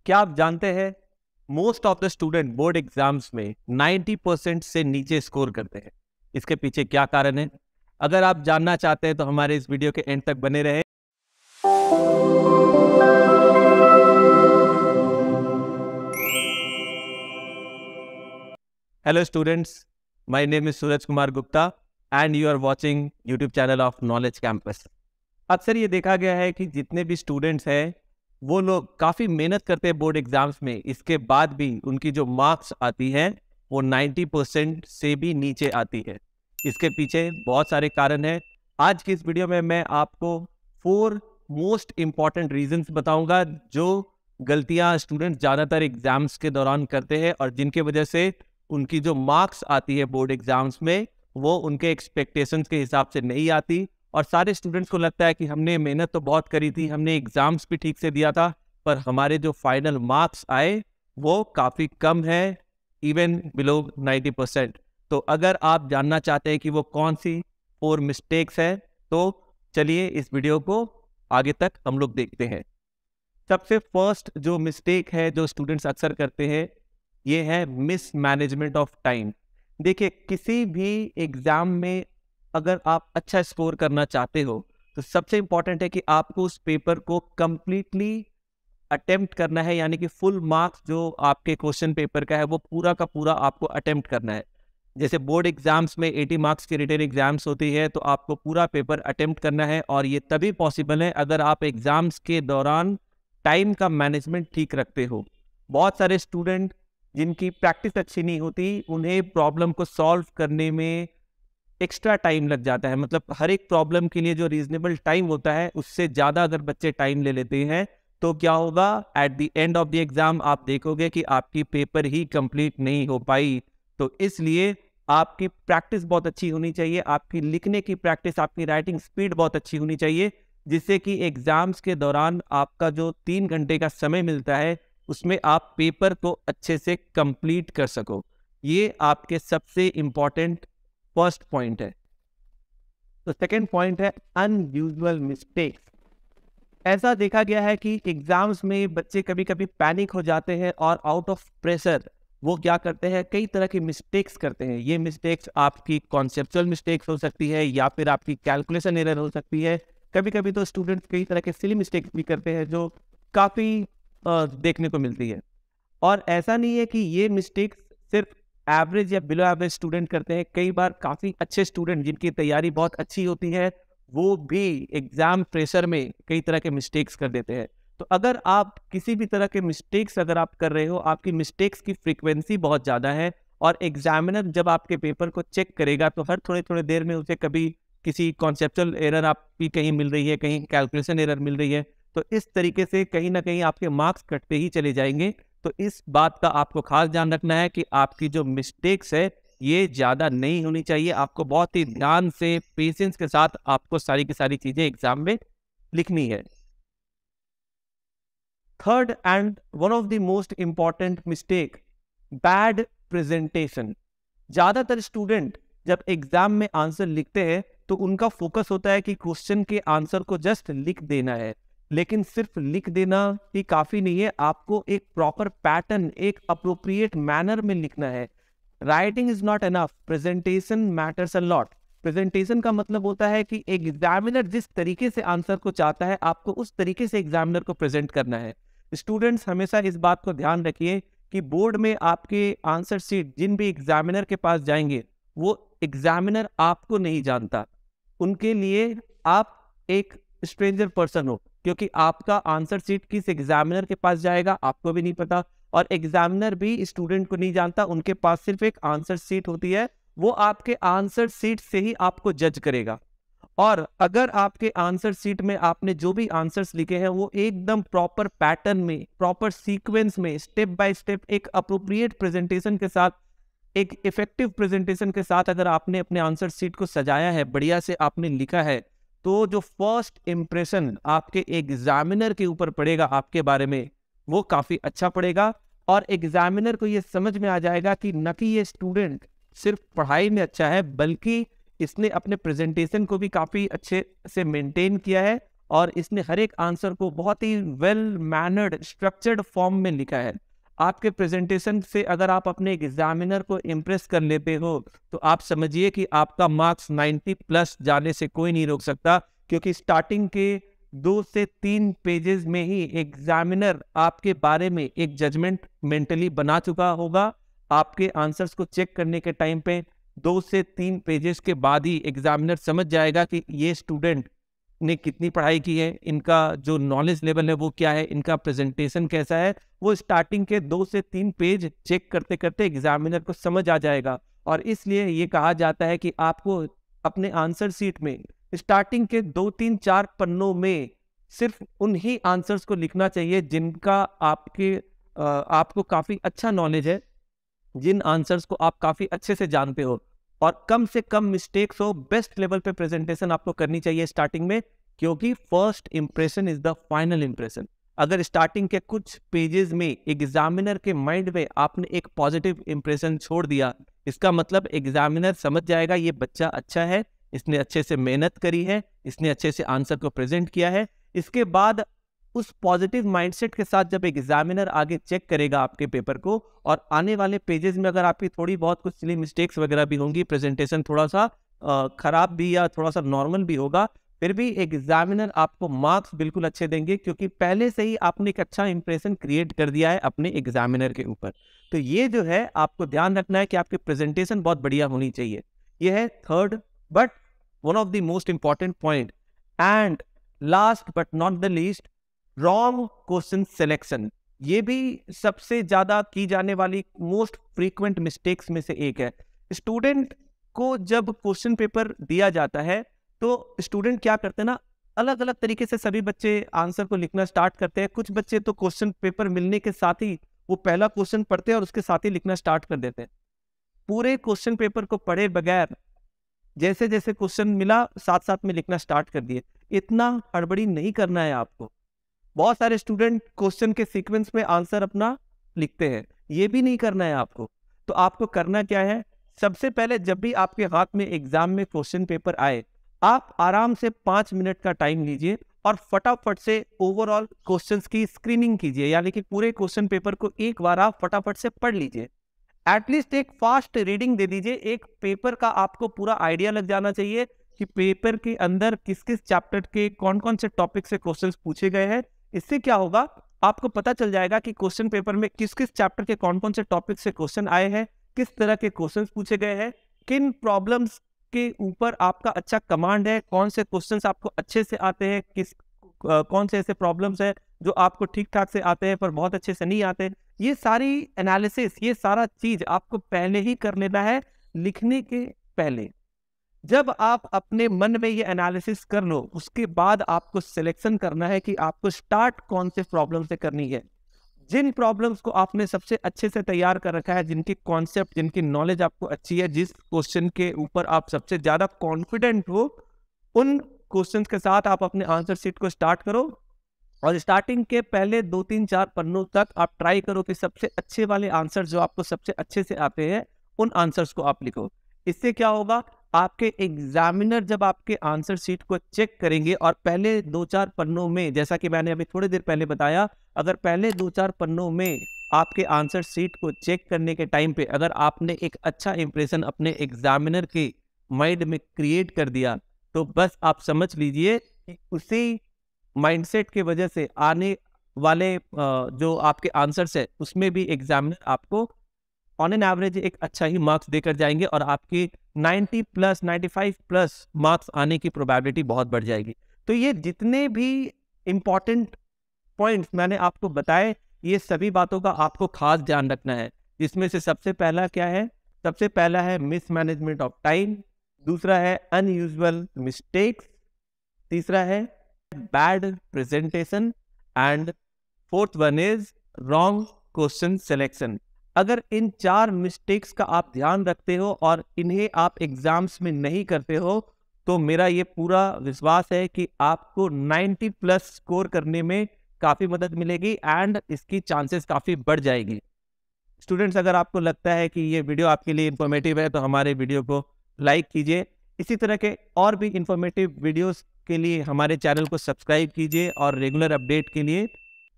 क्या आप जानते हैं most of the student board exams में 90% से नीचे स्कोर करते हैं। इसके पीछे क्या कारण है? अगर आप जानना चाहते हैं तो हमारे इस वीडियो के एंड तक बने रहें। Hello students, my name is Suraj Kumar Gupta and you are watching YouTube channel of Knowledge Campus. अक्सर ये देखा गया है कि जितने भी स्टूडेंट्स हैं वो लोग काफ़ी मेहनत करते हैं बोर्ड एग्जाम्स में, इसके बाद भी उनकी जो मार्क्स आती है वो 90% से भी नीचे आती है। इसके पीछे बहुत सारे कारण हैं। आज की इस वीडियो में मैं आपको 4 मोस्ट इम्पॉर्टेंट रीजंस बताऊंगा जो गलतियां स्टूडेंट्स ज़्यादातर एग्जाम्स के दौरान करते हैं और जिनके वजह से उनकी जो मार्क्स आती है बोर्ड एग्जाम्स में वो उनके एक्सपेक्टेशंस के हिसाब से नहीं आती। और सारे स्टूडेंट्स को लगता है कि हमने मेहनत तो बहुत करी थी, हमने एग्जाम्स भी ठीक से दिया था, पर हमारे जो फाइनल मार्क्स आए वो काफ़ी कम है, इवन बिलो 90%। तो अगर आप जानना चाहते हैं कि वो कौन सी 4 मिस्टेक्स है तो चलिए इस वीडियो को आगे तक हम लोग देखते हैं। सबसे फर्स्ट जो मिस्टेक है जो स्टूडेंट्स अक्सर करते हैं ये है मिस मैनेजमेंट ऑफ टाइम। देखिए, किसी भी एग्जाम में अगर आप अच्छा स्कोर करना चाहते हो तो सबसे इंपॉर्टेंट है कि आपको उस पेपर को कंप्लीटली अटेम्प्ट करना है, यानी कि फुल मार्क्स जो आपके क्वेश्चन पेपर का है वो पूरा का पूरा आपको अटेम्प्ट करना है। जैसे बोर्ड एग्जाम्स में 80 मार्क्स की रिटन एग्जाम्स होती है तो आपको पूरा पेपर अटेम्प्ट करना है, और ये तभी पॉसिबल है अगर आप एग्जाम्स के दौरान टाइम का मैनेजमेंट ठीक रखते हो। बहुत सारे स्टूडेंट जिनकी प्रैक्टिस अच्छी नहीं होती उन्हें प्रॉब्लम को सॉल्व करने में एक्स्ट्रा टाइम लग जाता है। मतलब हर एक प्रॉब्लम के लिए जो रीजनेबल टाइम होता है उससे ज़्यादा अगर बच्चे टाइम ले लेते हैं तो क्या होगा, at the end of the exam आप देखोगे कि आपकी पेपर ही कंप्लीट नहीं हो पाई। तो इसलिए आपकी प्रैक्टिस बहुत अच्छी होनी चाहिए, आपकी लिखने की प्रैक्टिस, आपकी राइटिंग स्पीड बहुत अच्छी होनी चाहिए, जिससे कि एग्जाम्स के दौरान आपका जो 3 घंटे का समय मिलता है उसमें आप पेपर को अच्छे से कंप्लीट कर सको। ये आपके सबसे इम्पॉर्टेंट फर्स्ट पॉइंट है। तो सेकंड पॉइंट है अनयूजुअल मिस्टेक्स। ऐसा देखा गया है कि एग्जाम्स में बच्चे कभी कभी पैनिक हो जाते हैं और आउट ऑफ प्रेशर वो क्या करते हैं, कई तरह की मिस्टेक्स करते हैं। ये मिस्टेक्स आपकी कॉन्सेप्चुअल मिस्टेक्स हो सकती है या फिर आपकी कैलकुलेशन एरर हो सकती है। कभी कभी तो स्टूडेंट्स कई तरह के सिली मिस्टेक्स भी करते हैं जो काफ़ी देखने को मिलती है। और ऐसा नहीं है कि ये मिस्टेक्स सिर्फ एवरेज या बिलो एवरेज स्टूडेंट करते हैं। कई बार काफ़ी अच्छे स्टूडेंट जिनकी तैयारी बहुत अच्छी होती है वो भी एग्जाम प्रेशर में कई तरह के मिस्टेक्स कर देते हैं। तो अगर आप किसी भी तरह के मिस्टेक्स अगर आप कर रहे हो, आपकी मिस्टेक्स की फ्रीक्वेंसी बहुत ज़्यादा है और एग्जामिनर जब आपके पेपर को चेक करेगा तो हर थोड़े थोड़े देर में उसे कभी किसी कॉन्सेप्चुअल एरर आपकी कहीं मिल रही है, कहीं कैलकुलेशन एरर मिल रही है, तो इस तरीके से कहीं ना कहीं आपके मार्क्स कटते ही चले जाएंगे। तो इस बात का आपको खास ध्यान रखना है कि आपकी जो मिस्टेक्स है ये ज़्यादा नहीं होनी चाहिए। आपको बहुत ही ध्यान से, पेशेंस के साथ आपको सारी की सारी चीज़ें एग्जाम में लिखनी है। Third and one of the most important mistake, bad presentation. ज़्यादातर स्टूडेंट जब एग्जाम में आंसर लिखते हैं तो उनका फोकस होता है कि क्वेश्चन के आंसर को जस्ट लिख देना है, लेकिन सिर्फ लिख देना ही काफ़ी नहीं है, आपको एक प्रॉपर पैटर्न, एक अप्रोप्रिएट मैनर में लिखना है। Writing is not enough, presentation matters a lot. Presentation का मतलब होता है कि एग्जामिनर जिस तरीके से आंसर को चाहता है आपको उस तरीके से एग्जामिनर को प्रेजेंट करना है। स्टूडेंट्स हमेशा इस बात को ध्यान रखिए कि बोर्ड में आपके आंसर शीट जिन भी एग्जामिनर के पास जाएंगे वो एग्जामिनर आपको नहीं जानता, उनके लिए आप एक स्ट्रेंजर पर्सन हो, क्योंकि आपका आंसर शीट किस एग्जामिनर के पास जाएगा आपको भी नहीं पता और एग्जामिनर भी स्टूडेंट को नहीं जानता। उनके पास सिर्फ एक आंसर शीट होती है, वो आपके आंसर शीट से ही आपको जज करेगा। और अगर आपके आंसर शीट में आपने जो भी आंसर्स लिखे हैं वो एकदम प्रॉपर पैटर्न में, प्रॉपर सीक्वेंस में, स्टेप बाय स्टेप, एक अप्रोप्रिएट प्रेजेंटेशन के साथ, एक इफेक्टिव प्रेजेंटेशन के साथ अगर आपने अपने आंसर शीट को सजाया है, बढ़िया से आपने लिखा है, तो जो फर्स्ट इंप्रेशन आपके एग्जामिनर के ऊपर पड़ेगा आपके बारे में वो काफ़ी अच्छा पड़ेगा। और एग्जामिनर को ये समझ में आ जाएगा कि न कि ये स्टूडेंट सिर्फ पढ़ाई में अच्छा है बल्कि इसने अपने प्रेजेंटेशन को भी काफ़ी अच्छे से मेंटेन किया है और इसने हर एक आंसर को बहुत ही वेल मैनर्ड स्ट्रक्चर्ड फॉर्म में लिखा है। आपके प्रेजेंटेशन से अगर आप अपने एग्जामिनर को इम्प्रेस कर लेते हो तो आप समझिए कि आपका मार्क्स 90 प्लस जाने से कोई नहीं रोक सकता, क्योंकि स्टार्टिंग के 2 से 3 पेजेस में ही एग्जामिनर आपके बारे में एक जजमेंट मेंटली बना चुका होगा। आपके आंसर्स को चेक करने के टाइम पे 2 से 3 पेजेस के बाद ही एग्जामिनर समझ जाएगा कि ये स्टूडेंट ने कितनी पढ़ाई की है, इनका जो नॉलेज लेवल है वो क्या है, इनका प्रेजेंटेशन कैसा है। वो स्टार्टिंग के 2 से 3 पेज चेक करते करते एग्जामिनर को समझ आ जाएगा। और इसलिए ये कहा जाता है कि आपको अपने आंसर शीट में स्टार्टिंग के 2-3-4 पन्नों में सिर्फ उन्हीं आंसर्स को लिखना चाहिए जिनका आपको काफ़ी अच्छा नॉलेज है, जिन आंसर्स को आप काफ़ी अच्छे से जानते हो, और कम से कम मिस्टेक्स हो। बेस्ट लेवल पे प्रेजेंटेशन आपको करनी चाहिए स्टार्टिंग में, क्योंकि first impression is the final impression. अगर स्टार्टिंग के कुछ पेजेस में एग्जामिनर के माइंड में आपने एक पॉजिटिव इंप्रेशन छोड़ दिया, इसका मतलब एग्जामिनर समझ जाएगा ये बच्चा अच्छा है, इसने अच्छे से मेहनत करी है, इसने अच्छे से आंसर को प्रेजेंट किया है। इसके बाद उस पॉजिटिव माइंडसेट के साथ जब एग्जामिनर आगे चेक करेगा आपके पेपर को, और आने वाले पेजेस में अगर आपकी थोड़ी बहुत कुछ सिली मिस्टेक्स वगैरह भी होंगी, प्रेजेंटेशन थोड़ा सा खराब भी या थोड़ा सा नॉर्मल भी होगा, फिर भी एग्जामिनर आपको मार्क्स बिल्कुल अच्छे देंगे, क्योंकि पहले से ही आपने एक अच्छा इंप्रेशन क्रिएट कर दिया है अपने एग्जामिनर के ऊपर। तो ये जो है आपको ध्यान रखना है कि आपकी प्रेजेंटेशन बहुत बढ़िया होनी चाहिए। ये है third but one of the most important point. And last but not the least, wrong question selection. ये भी सबसे ज्यादा की जाने वाली मोस्ट फ्रीक्वेंट मिस्टेक्स में से एक है। स्टूडेंट को जब क्वेश्चन पेपर दिया जाता है तो स्टूडेंट क्या करते हैं ना, अलग अलग तरीके से सभी बच्चे आंसर को लिखना स्टार्ट करते हैं। कुछ बच्चे तो क्वेश्चन पेपर मिलने के साथ ही वो पहला क्वेश्चन पढ़ते हैं और उसके साथ ही लिखना स्टार्ट कर देते हैं। पूरे क्वेश्चन पेपर को पढ़े बगैर जैसे जैसे क्वेश्चन मिला साथ साथ में लिखना स्टार्ट कर दिए। इतना हड़बड़ी नहीं करना है आपको। बहुत सारे स्टूडेंट क्वेश्चन के सीक्वेंस में आंसर अपना लिखते हैं, ये भी नहीं करना है आपको। तो आपको करना क्या है, सबसे पहले जब भी आपके हाथ में एग्जाम में क्वेश्चन पेपर आए, आप आराम से 5 मिनट का टाइम लीजिए और फटाफट से ओवरऑल क्वेश्चंस की स्क्रीनिंग कीजिए, यानी कि पूरे क्वेश्चन पेपर को एक बार आप फटाफट से पढ़ लीजिए। एटलीस्ट एक फास्ट रीडिंग दे दीजिए। एक पेपर का आपको पूरा आइडिया लग जाना चाहिए कि पेपर के अंदर किस किस चैप्टर के कौन कौन से टॉपिक से क्वेश्चंस पूछे गए हैं। इससे क्या होगा, आपको पता चल जाएगा कि क्वेश्चन पेपर में किस किस चैप्टर के कौन कौन से टॉपिक से क्वेश्चन आए हैं, किस तरह के क्वेश्चंस पूछे गए हैं, किन प्रॉब्लम्स के ऊपर आपका अच्छा कमांड है, कौन से क्वेश्चंस आपको अच्छे से आते हैं, कौन से ऐसे प्रॉब्लम्स हैं जो आपको ठीक ठाक से आते हैं पर बहुत अच्छे से नहीं आते। ये सारी एनालिसिस, ये सारा चीज आपको पहले ही कर लेना है लिखने के पहले। जब आप अपने मन में ये एनालिसिस कर लो, उसके बाद आपको सिलेक्शन करना है कि आपको स्टार्ट कौन से प्रॉब्लम से करनी है। जिन प्रॉब्लम्स को आपने सबसे अच्छे से तैयार कर रखा है, जिनकी कॉन्सेप्ट, जिनकी नॉलेज आपको अच्छी है, जिस क्वेश्चन के ऊपर आप सबसे ज्यादा कॉन्फिडेंट हो, उन क्वेश्चंस के साथ आप अपने आंसर शीट को स्टार्ट करो। और स्टार्टिंग के पहले 2-3-4 पन्नों तक आप ट्राई करो कि सबसे अच्छे वाले आंसर जो आपको सबसे अच्छे से आते हैं, उन आंसर्स को आप लिखो। इससे क्या होगा, आपके एग्जामिनर जब आपके आंसर शीट को चेक करेंगे और पहले 2-4 पन्नों में, जैसा कि मैंने अभी थोड़ी देर पहले बताया, अगर पहले 2-4 पन्नों में आपके आंसर शीट को चेक करने के टाइम पे अगर आपने एक अच्छा इंप्रेशन अपने एग्जामिनर के माइंड में क्रिएट कर दिया, तो बस आप समझ लीजिए कि उसी माइंडसेट की वजह से आने वाले जो आपके आंसर्स है उसमें भी एग्जामिनर आपको ऑन एन एवरेज एक अच्छा ही मार्क्स देकर जाएंगे और आपकी 90 प्लस 95 प्लस मार्क्स आने की प्रोबेबिलिटी बहुत बढ़ जाएगी। तो ये जितने भी इम्पॉर्टेंट पॉइंट्स मैंने आपको बताए, ये सभी बातों का आपको खास ध्यान रखना है। जिसमें से सबसे पहला क्या है, सबसे पहला है मिसमैनेजमेंट ऑफ टाइम, दूसरा है अनयूजुअल मिस्टेक्स, तीसरा है bad presentation, and fourth one is wrong question selection. अगर इन 4 मिस्टेक्स का आप ध्यान रखते हो और इन्हें आप एग्जाम्स में नहीं करते हो, तो मेरा ये पूरा विश्वास है कि आपको 90 प्लस स्कोर करने में काफ़ी मदद मिलेगी एंड इसकी चांसेस काफ़ी बढ़ जाएगी। स्टूडेंट्स, अगर आपको लगता है कि ये वीडियो आपके लिए इन्फॉर्मेटिव है तो हमारे वीडियो को लाइक कीजिए। इसी तरह के और भी इन्फॉर्मेटिव वीडियोस के लिए हमारे चैनल को सब्सक्राइब कीजिए और रेगुलर अपडेट के लिए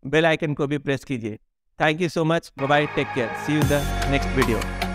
बेल आइकन को भी प्रेस कीजिए। Thank you so much, bye bye, take care, see you in the next video.